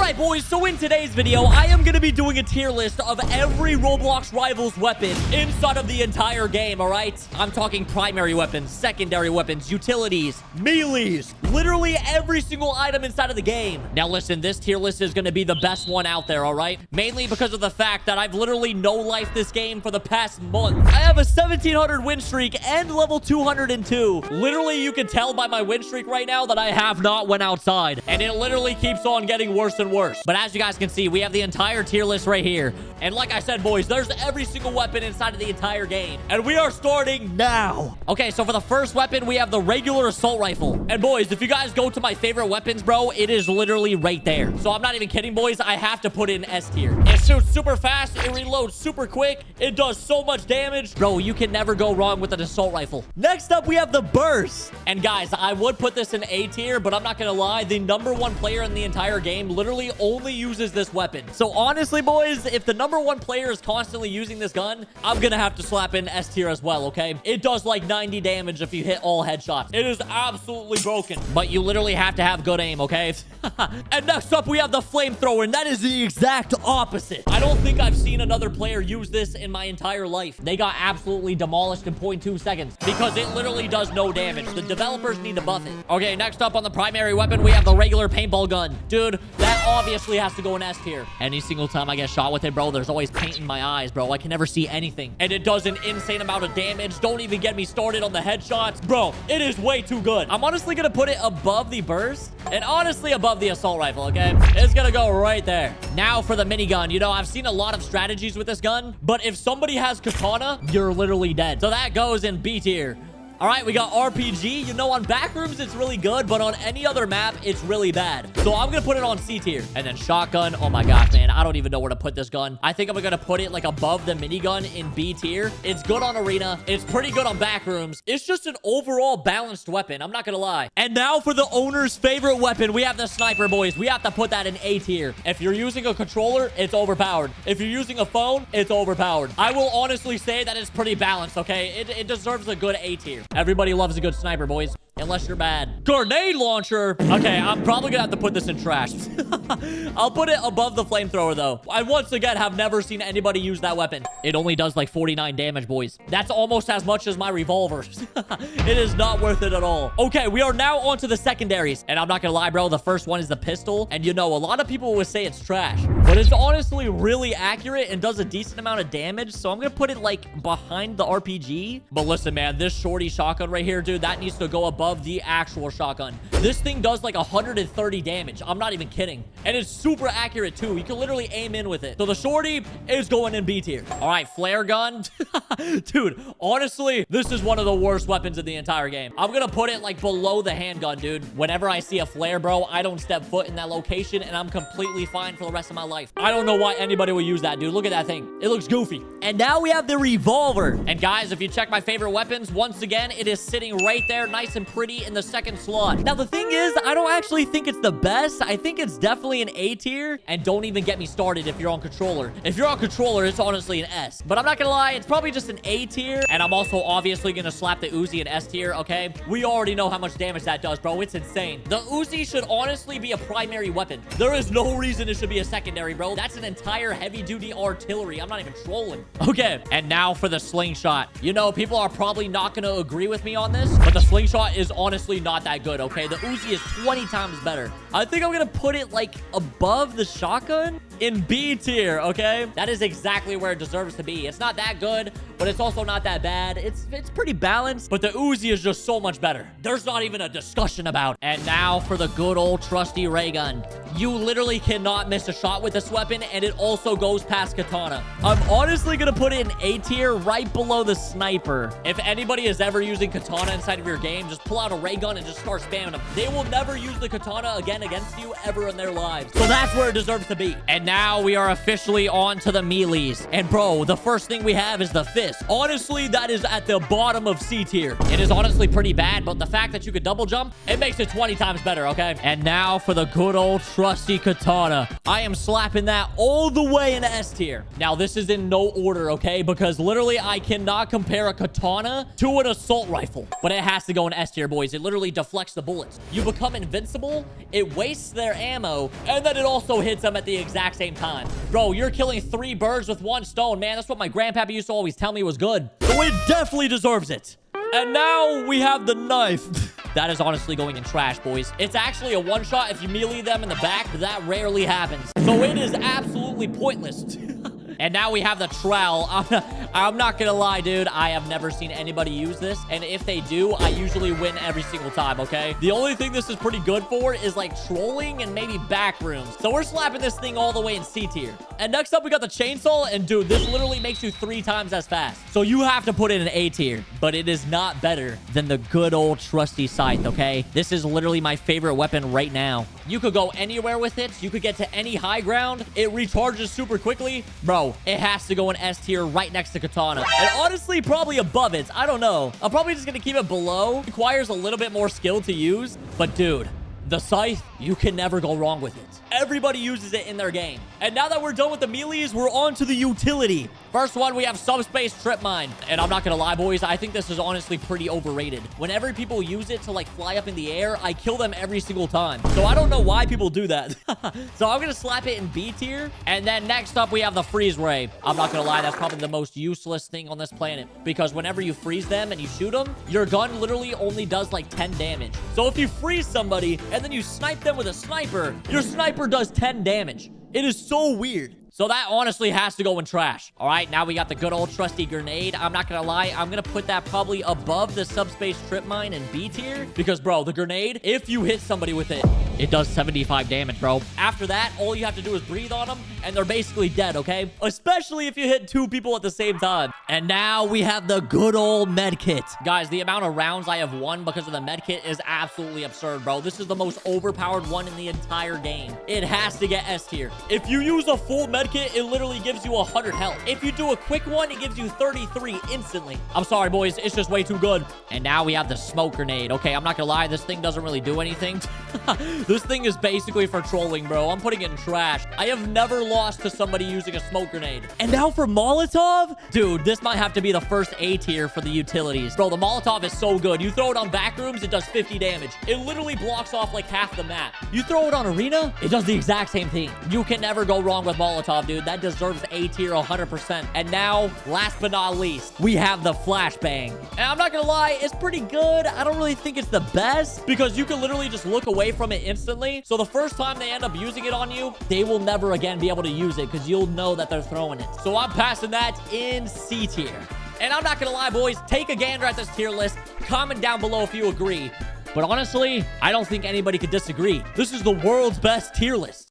Alright, boys, so in today's video, I am going to be doing a tier list of every Roblox Rivals weapon inside of the entire game, alright? I'm talking primary weapons, secondary weapons, utilities, melees, literally every single item inside of the game. Now, listen, this tier list is going to be the best one out there, alright? Mainly because of the fact that I've literally no-lifed this game for the past month. I have a 1700 win streak and level 202. Literally, you can tell by my win streak right now that I have not went outside, and it literally keeps on getting worse and worse. But as you guys can see, we have the entire tier list right here. And like I said, boys, there's every single weapon inside of the entire game. And we are starting now. Okay, so for the first weapon, we have the regular assault rifle. And boys, if you guys go to my favorite weapons, bro, it is literally right there. So I'm not even kidding, boys. I have to put in S tier. It shoots super fast. It reloads super quick. It does so much damage. Bro, you can never go wrong with an assault rifle. Next up, we have the burst. And guys, I would put this in A tier, but I'm not gonna lie. The #1 player in the entire game literally only uses this weapon. So honestly, boys, if the #1 player is constantly using this gun, I'm gonna have to slap in S tier as well, okay? It does like 90 damage if you hit all headshots. It is absolutely broken, but you literally have to have good aim, okay? And next up, we have the flamethrower, and that is the exact opposite. I don't think I've seen another player use this in my entire life. They got absolutely demolished in 0.2 seconds because it literally does no damage. The developers need to buff it. Okay, next up on the primary weapon, we have the regular paintball gun. Dude, that obviously has to go in S tier. Any single time I get shot with it, bro, there's always paint in my eyes, bro. I can never see anything. And it does an insane amount of damage. Don't even get me started on the headshots. Bro, it is way too good. I'm honestly gonna put it above the burst and honestly above the assault rifle, okay? It's gonna go right there. Now for the minigun. You know, I've seen a lot of strategies with this gun, but if somebody has katana, you're literally dead. So that goes in B tier. All right, we got RPG. You know, on Backrooms, it's really good, but on any other map, it's really bad. So I'm going to put it on C tier. And then shotgun. Oh my gosh, man. I don't even know where to put this gun. I think I'm going to put it like above the minigun in B tier. It's good on Arena. It's pretty good on Backrooms. It's just an overall balanced weapon. I'm not going to lie. And now for the owner's favorite weapon, we have the sniper, boys. We have to put that in A tier. If you're using a controller, it's overpowered. If you're using a phone, it's overpowered. I will honestly say that it's pretty balanced, okay? It deserves a good A tier. Everybody loves a good sniper, boys. Unless you're bad. Grenade launcher. Okay, I'm probably gonna have to put this in trash. I'll put it above the flamethrower, though. I once again have never seen anybody use that weapon. It only does like 49 damage, boys. That's almost as much as my revolver. It is not worth it at all. Okay, we are now on to the secondaries. And I'm not gonna lie, bro. The first one is the pistol. And you know, a lot of people would say it's trash. But it's honestly really accurate and does a decent amount of damage. So I'm gonna put it like behind the RPG. But listen, man, this shorty shotgun right here, dude, that needs to go above the actual shotgun. This thing does like 130 damage. I'm not even kidding. And it's super accurate too. You can literally aim in with it. So the shorty is going in B tier. All right, flare gun. Dude, honestly, this is one of the worst weapons in the entire game. I'm gonna put it like below the handgun, dude. Whenever I see a flare, bro, I don't step foot in that location and I'm completely fine for the rest of my life. I don't know why anybody would use that, dude. Look at that thing. It looks goofy. And now we have the revolver. And guys, if you check my favorite weapons, once again, it is sitting right there, nice and pretty in the second slot. Now, the thing is, I don't actually think it's the best. I think it's definitely an A tier. And don't even get me started if you're on controller. If you're on controller, it's honestly an S. But I'm not gonna lie, it's probably just an A tier. And I'm also obviously gonna slap the Uzi in S tier, okay? We already know how much damage that does, bro. It's insane. The Uzi should honestly be a primary weapon. There is no reason it should be a secondary, bro. That's an entire heavy-duty artillery. I'm not even trolling. Okay, and now for the slingshot. You know, people are probably not gonna agree with me on this, but the slingshot is honestly not that good, okay? The Uzi is 20 times better. I think I'm gonna put it like above the shotgun in B tier, okay? That is exactly where it deserves to be. It's not that good, but it's also not that bad. It's pretty balanced, but the Uzi is just so much better. There's not even a discussion about. And now for the good old trusty ray gun. You literally cannot miss a shot with this weapon, and it also goes past katana. I'm honestly gonna put it in A tier right below the sniper. If anybody is ever using katana inside of your game, just pull out a ray gun and just start spamming them. They will never use the katana again against you ever in their lives. So that's where it deserves to be. And now we are officially on to the melees. And bro, the first thing we have is the fist. this. Honestly, that is at the bottom of C tier. It is honestly pretty bad, but the fact that you could double jump, it makes it 20 times better, okay? And now for the good old trusty katana. I am slapping that all the way in S tier. Now, this is in no order, okay? Because literally, I cannot compare a katana to an assault rifle. But it has to go in S tier, boys. It literally deflects the bullets. You become invincible, it wastes their ammo, and then it also hits them at the exact same time. Bro, you're killing 3 birds with 1 stone, man. That's what my grandpappy used to always tell me was good. So it definitely deserves it. And now we have the knife. That is honestly going in trash, boys. It's actually a one-shot if you melee them in the back, but that rarely happens. So it is absolutely pointless. And now we have the trowel. I'm not gonna lie, dude. I have never seen anybody use this. And if they do, I usually win every single time, okay? The only thing this is pretty good for is like trolling and maybe back rooms. So we're slapping this thing all the way in C tier. And next up, we got the chainsaw. And dude, this literally makes you 3 times as fast. So you have to put it in A tier. But it is not better than the good old trusty scythe, okay? This is literally my favorite weapon right now. You could go anywhere with it. You could get to any high ground. It recharges super quickly. Bro, it has to go in S tier right next to katana. And honestly, probably above it. I don't know. I'm probably just going to keep it below. It requires a little bit more skill to use. But dude, the scythe, you can never go wrong with it. Everybody uses it in their game. And now that we're done with the melees, we're on to the utility. First one, we have subspace trip mine. And I'm not gonna lie, boys, I think this is honestly pretty overrated. Whenever people use it to like fly up in the air, I kill them every single time. So I don't know why people do that. So I'm gonna slap it in B tier. And then next up, we have the freeze ray. I'm not gonna lie, that's probably the most useless thing on this planet. Because whenever you freeze them and you shoot them, your gun literally only does like 10 damage. So if you freeze somebody and then you snipe them with a sniper, your sniper does 10 damage. It is so weird. So that honestly has to go in trash. All right, now we got the good old trusty grenade. I'm not gonna lie, I'm gonna put that probably above the subspace trip mine in B tier. Because, bro, the grenade, if you hit somebody with it, it does 75 damage, bro. After that, all you have to do is breathe on them, and they're basically dead, okay? Especially if you hit 2 people at the same time. And now we have the good old med kit. Guys, the amount of rounds I have won because of the med kit is absolutely absurd, bro. This is the most overpowered one in the entire game. It has to get S tier. If you use a full med kit, it literally gives you 100 health. If you do a quick one, it gives you 33 instantly. I'm sorry, boys. It's just way too good. And now we have the smoke grenade. Okay, I'm not gonna lie. This thing doesn't really do anything. This thing is basically for trolling, bro. I'm putting it in trash. I have never lost to somebody using a smoke grenade. And now for Molotov? Dude, this might have to be the first A tier for the utilities. Bro, the Molotov is so good. You throw it on back rooms, it does 50 damage. It literally blocks off like half the map. You throw it on arena, it does the exact same thing. You can never go wrong with Molotov, dude. That deserves A tier 100%. And now, last but not least, we have the flashbang. And I'm not gonna lie, it's pretty good. I don't really think it's the best because you can literally just look away from it instantly. So the first time they end up using it on you, they will never again be able to use it because you'll know that they're throwing it. So I'm passing that in C tier. And I'm not gonna lie, boys, take a gander at this tier list. Comment down below if you agree. But honestly, I don't think anybody could disagree. This is the world's best tier list.